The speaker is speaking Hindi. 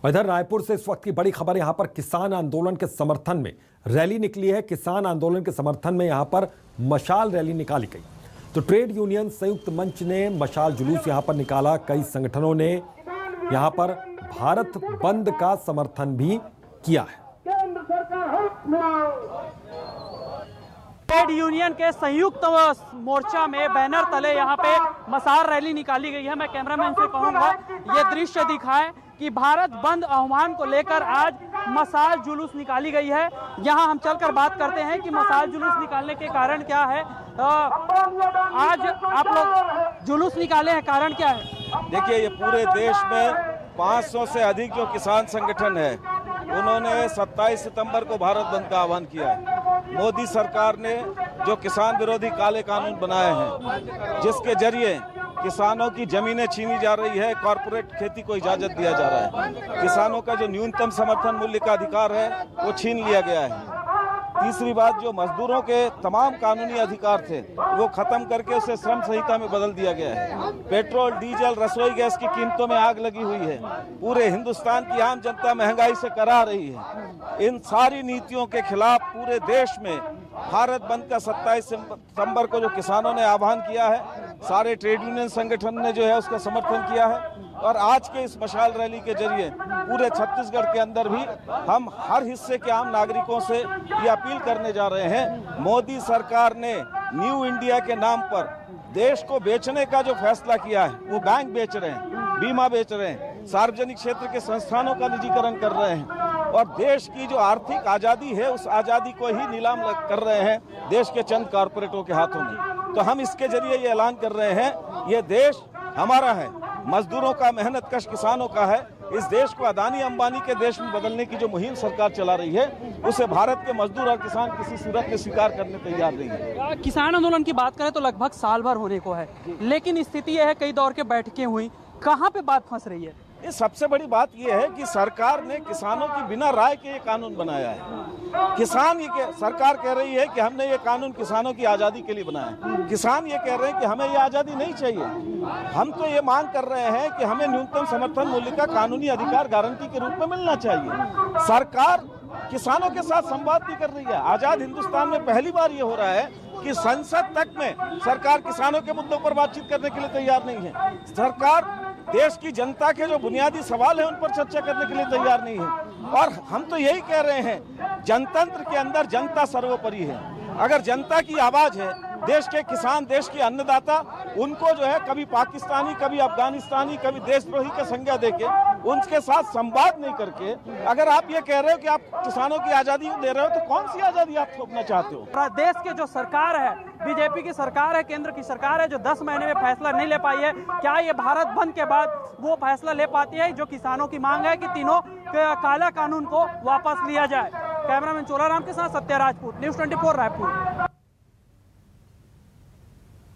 इधर रायपुर से इस वक्त की बड़ी खबर, यहां पर किसान आंदोलन के समर्थन में रैली निकली है। किसान आंदोलन के समर्थन में यहां पर मशाल रैली निकाली गई। तो ट्रेड यूनियन संयुक्त मंच ने मशाल जुलूस यहां पर निकाला। कई संगठनों ने यहां पर भारत बंद का समर्थन भी किया है। ट्रेड यूनियन के संयुक्त मोर्चा में बैनर तले यहाँ पे मशाल रैली निकाली गई है। मैं कैमरामैन से कहूंगा ये दृश्य दिखाएं कि भारत बंद आह्वान को लेकर आज मशाल जुलूस निकाली गई है। यहाँ हम चलकर बात करते हैं कि मशाल जुलूस निकालने के कारण क्या है। आज आप लोग जुलूस निकाले हैं, कारण क्या है? देखिए, ये पूरे देश में 500 से अधिक जो किसान संगठन है उन्होंने 27 सितंबर को भारत बंद का आह्वान किया है। मोदी सरकार ने जो किसान विरोधी काले कानून बनाए हैं, जिसके जरिए किसानों की जमीनें छीनी जा रही है, कॉर्पोरेट खेती को इजाजत दिया जा रहा है, किसानों का जो न्यूनतम समर्थन मूल्य का अधिकार है वो छीन लिया गया है। तीसरी बात, जो मजदूरों के तमाम कानूनी अधिकार थे वो खत्म करके उसे श्रम संहिता में बदल दिया गया है। पेट्रोल, डीजल, रसोई गैस की कीमतों में आग लगी हुई है। पूरे हिंदुस्तान की आम जनता महंगाई से करा रही है। इन सारी नीतियों के खिलाफ पूरे देश में भारत बंद का 27 सितंबर को जो किसानों ने आह्वान किया है, सारे ट्रेड यूनियन संगठन ने जो है उसका समर्थन किया है। और आज के इस मशाल रैली के जरिए पूरे छत्तीसगढ़ के अंदर भी हम हर हिस्से के आम नागरिकों से ये अपील करने जा रहे हैं। मोदी सरकार ने न्यू इंडिया के नाम पर देश को बेचने का जो फैसला किया है, वो बैंक बेच रहे हैं, बीमा बेच रहे हैं, सार्वजनिक क्षेत्र के संस्थानों का निजीकरण कर रहे हैं और देश की जो आर्थिक आज़ादी है उस आज़ादी को ही नीलाम कर रहे हैं देश के चंद कारपोरेटों के हाथों में। तो हम इसके जरिए ये ऐलान कर रहे हैं, ये देश हमारा है, मजदूरों का, मेहनतकश किसानों का है। इस देश को अदानी अंबानी के देश में बदलने की जो मुहिम सरकार चला रही है, उसे भारत के मजदूर और किसान किसी सूरत में स्वीकार करने तैयार नहीं है। किसान आंदोलन की बात करें तो लगभग साल भर होने को है, लेकिन स्थिति यह है कई दौर के बैठकें हुई, कहाँ पे बात फंस रही है? ये सबसे बड़ी बात यह है कि सरकार ने किसानों की बिना राय के ये कानून बनाया है। किसान सरकार कह रही है कि हमने ये कानून किसानों की आज़ादी के लिए बनाया है। किसान ये कह रहे हैं कि हमें ये आज़ादी नहीं चाहिए। हम तो ये मांग कर रहे हैं कि हमें न्यूनतम समर्थन मूल्य का कानूनी अधिकार गारंटी के रूप में मिलना चाहिए। सरकार किसानों के साथ संवाद नहीं कर रही है। आजाद हिंदुस्तान में पहली बार ये हो रहा है कि संसद तक में सरकार किसानों के मुद्दों पर बातचीत करने के लिए तैयार नहीं है। सरकार देश की जनता के जो बुनियादी सवाल है उन पर चर्चा करने के लिए तैयार नहीं है। और हम तो यही कह रहे हैं, जनतंत्र के अंदर जनता सर्वोपरि है। अगर जनता की आवाज है, देश के किसान, देश के अन्नदाता, उनको जो है कभी पाकिस्तानी, कभी अफगानिस्तानी, कभी देशद्रोही का संज्ञा देके उनके साथ संवाद नहीं करके अगर आप ये कह रहे हो कि आप किसानों की आजादी दे रहे हो, तो कौन सी आजादी आप थोपना चाहते हो? प्रदेश के जो सरकार है, बीजेपी की सरकार है, केंद्र की सरकार है, जो 10 महीने में फैसला नहीं ले पाई है, क्या ये भारत बंद के बाद वो फैसला ले पाती है जो किसानों की मांग है कि तीनों काला कानून को वापस लिया जाए? कैमरामैन चोलाराम के साथ सत्या राजपूत, न्यूज़ 24 रायपुर।